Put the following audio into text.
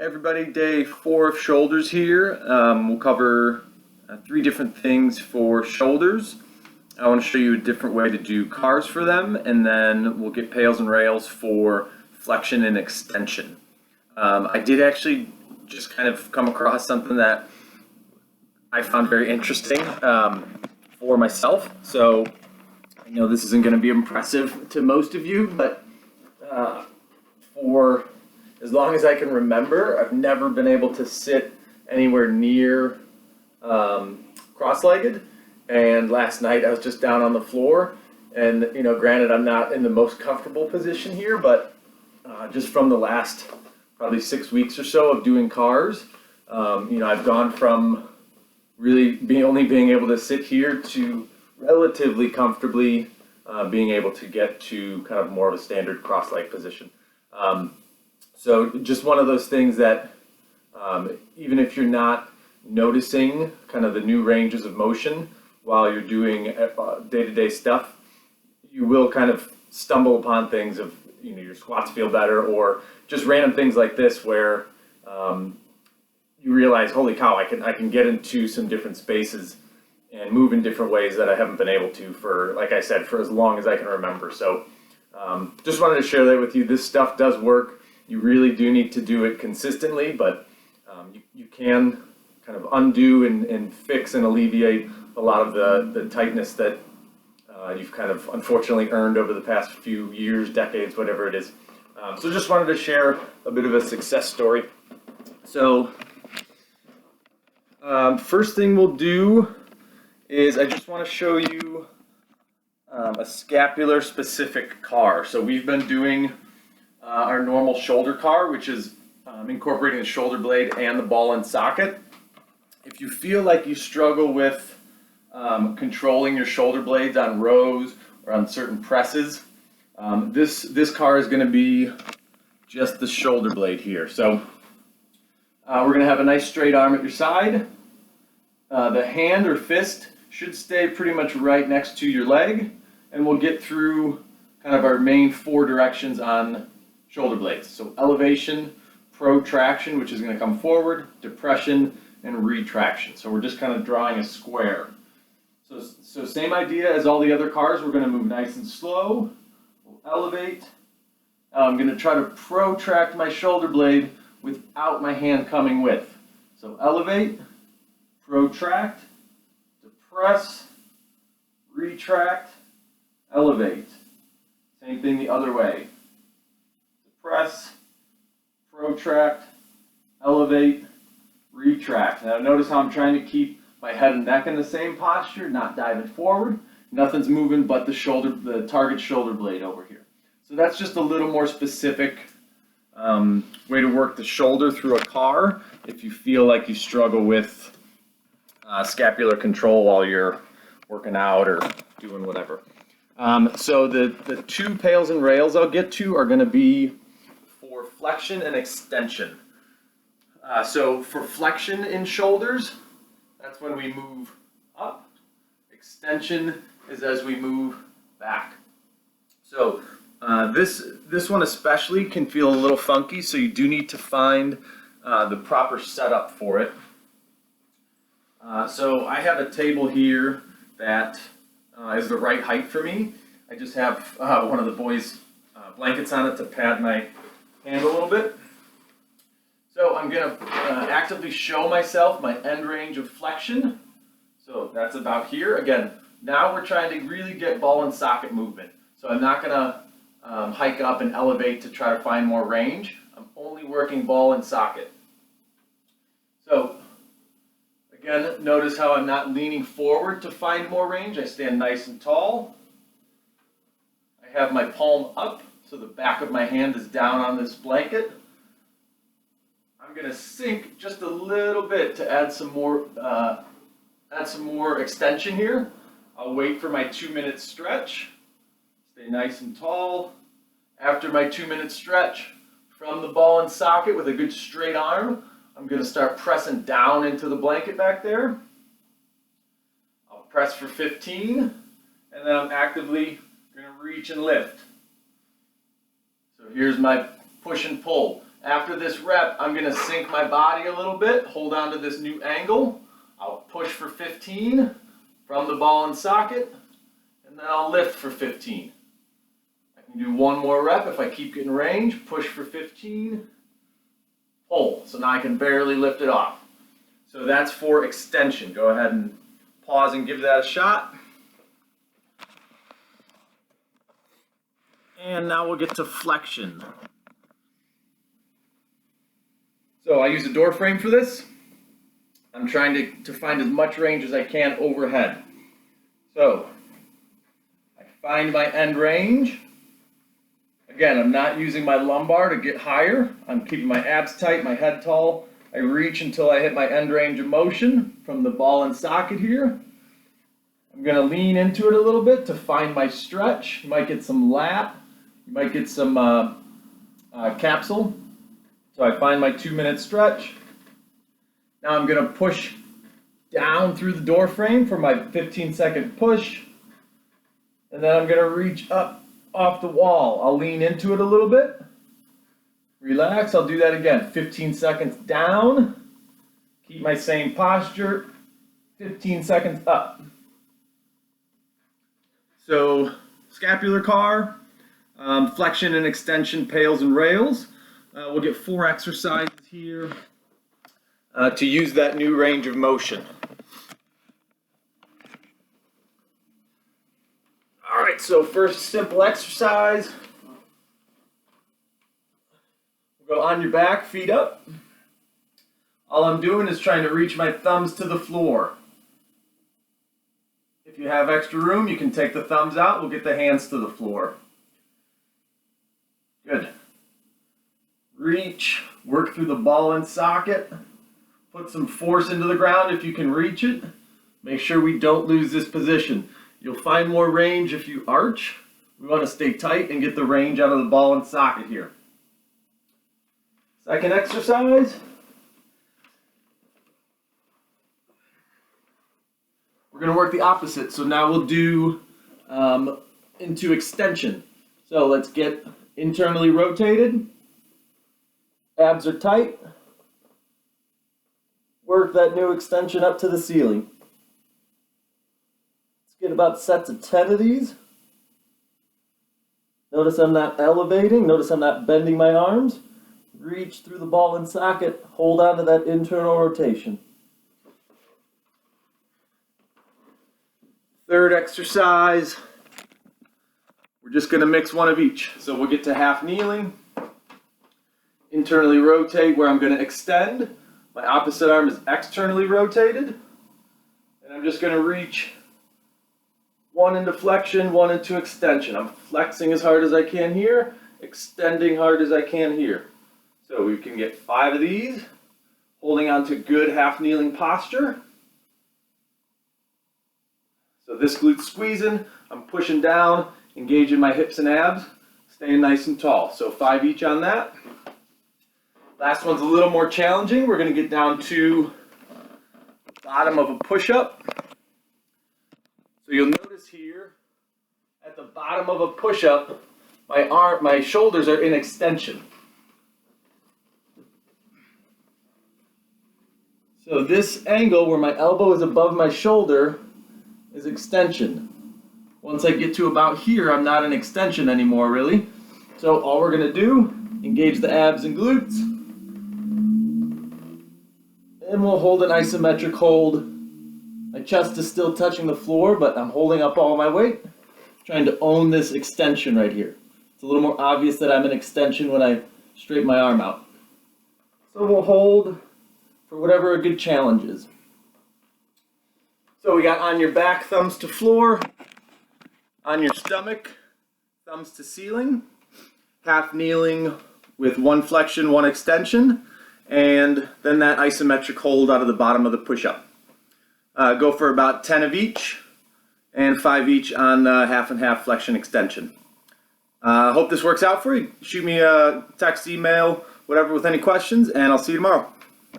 Hey everybody, day 4 of shoulders here. We'll cover 3 different things for shoulders. I want to show you a different way to do cars for them, and then we'll get PAILs and RAILs for flexion and extension. I did actually just kind of come across something that I found very interesting for myself. So I know this isn't going to be impressive to most of you, but for as long as I can remember, I've never been able to sit anywhere near cross-legged. And last night I was just down on the floor, and granted I'm not in the most comfortable position here, but just from the last probably 6 weeks or so of doing cars, I've gone from really only being able to sit here to relatively comfortably being able to get to kind of more of a standard cross-leg position. So just one of those things that even if you're not noticing kind of the new ranges of motion while you're doing day-to-day stuff, you will kind of stumble upon things of your squats feel better, or just random things like this where you realize, holy cow, I can get into some different spaces and move in different ways that I haven't been able to for, like I said, for as long as I can remember. So just wanted to share that with you. This stuff does work. You really do need to do it consistently, but you can kind of undo and fix and alleviate a lot of the tightness that you've kind of unfortunately earned over the past few years, decades, whatever it is. So just wanted to share a bit of a success story. So first thing we'll do is I just want to show you a scapular-specific car. So we've been doing our normal shoulder car, which is incorporating the shoulder blade and the ball and socket. If you feel like you struggle with controlling your shoulder blades on rows or on certain presses, this car is going to be just the shoulder blade here. So we're going to have a nice straight arm at your side. The hand or fist should stay pretty much right next to your leg, and we'll get through kind of our main 4 directions on shoulder blades. So elevation, protraction, which is going to come forward, depression, and retraction. So we're just kind of drawing a square. So same idea as all the other cars. We're going to move nice and slow. We'll elevate. I'm going to try to protract my shoulder blade without my hand coming with. So elevate, protract, depress, retract, elevate. Same thing the other way. Press, protract, elevate, retract. Now notice how I'm trying to keep my head and neck in the same posture, not diving forward. Nothing's moving but the target shoulder blade over here. So that's just a little more specific way to work the shoulder through a car if you feel like you struggle with scapular control while you're working out or doing whatever. So the 2 PAILs and RAILs I'll get to are going to be for flexion and extension. So for flexion in shoulders, that's when we move up. Extension is as we move back. So this one especially can feel a little funky, so you do need to find the proper setup for it. So I have a table here that is the right height for me. I just have one of the boys' blankets on it to pad my hand a little bit. So I'm going to actively show myself my end range of flexion. So that's about here. Again, now we're trying to really get ball and socket movement. So I'm not going to hike up and elevate to try to find more range. I'm only working ball and socket. So again, notice how I'm not leaning forward to find more range. I stand nice and tall. I have my palm up, so the back of my hand is down on this blanket. I'm going to sink just a little bit to add some more extension here. I'll wait for my 2-minute stretch. Stay nice and tall. After my 2-minute stretch, from the ball and socket with a good straight arm, I'm going to start pressing down into the blanket back there. I'll press for 15, and then I'm actively going to reach and lift. So here's my push and pull. After this rep, I'm gonna sink my body a little bit, hold on to this new angle. I'll push for 15 from the ball and socket, and then I'll lift for 15. I can do one more rep if I keep getting range, push for 15, pull. So now I can barely lift it off. So that's for extension. Go ahead and pause and give that a shot. And now we'll get to flexion. So I use a door frame for this. I'm trying to find as much range as I can overhead. So I find my end range. Again, I'm not using my lumbar to get higher. I'm keeping my abs tight, my head tall. I reach until I hit my end range of motion from the ball and socket here. I'm going to lean into it a little bit to find my stretch. You might get some lap. You might get some capsule. So I find my 2-minute stretch. Now I'm going to push down through the door frame for my 15-second push. And then I'm going to reach up off the wall. I'll lean into it a little bit. Relax. I'll do that again. 15 seconds down. Keep my same posture. 15 seconds up. So scapular car, flexion and extension, PAILs and RAILs. We'll get 4 exercises here to use that new range of motion. All right, so first simple exercise. We'll go on your back, feet up. All I'm doing is trying to reach my thumbs to the floor. If you have extra room, you can take the thumbs out. We'll get the hands to the floor. Good. Reach, work through the ball and socket. Put some force into the ground if you can reach it. Make sure we don't lose this position. You'll find more range if you arch. We want to stay tight and get the range out of the ball and socket here. Second exercise. We're going to work the opposite. So now we'll do into extension. So let's get internally rotated. Abs are tight. Work that new extension up to the ceiling. Let's get about sets of 10 of these. Notice I'm not elevating. Notice I'm not bending my arms. Reach through the ball and socket. Hold on to that internal rotation. Third exercise. We're just going to mix one of each. So we'll get to half kneeling. Internally rotate where I'm going to extend. My opposite arm is externally rotated. And I'm just going to reach one into flexion, one into extension. I'm flexing as hard as I can here, extending hard as I can here. So we can get 5 of these, holding on to good half kneeling posture. So this glute's squeezing, I'm pushing down, engaging my hips and abs, staying nice and tall. So 5 each on that. Last one's a little more challenging. We're going to get down to the bottom of a push-up. So you'll notice here, at the bottom of a push-up, my shoulders are in extension. So this angle where my elbow is above my shoulder is extension. Once I get to about here, I'm not in extension anymore, really. So all we're going to do, engage the abs and glutes. And we'll hold an isometric hold. My chest is still touching the floor, but I'm holding up all my weight, trying to own this extension right here. It's a little more obvious that I'm in extension when I straighten my arm out. So we'll hold for whatever a good challenge is. So we got on your back, thumbs to floor, on your stomach, thumbs to ceiling, half kneeling with 1 flexion, 1 extension, and then that isometric hold out of the bottom of the push-up. Go for about 10 of each, and 5 each on half and half flexion extension. Hope this works out for you. Shoot me a text, email, whatever with any questions, and I'll see you tomorrow.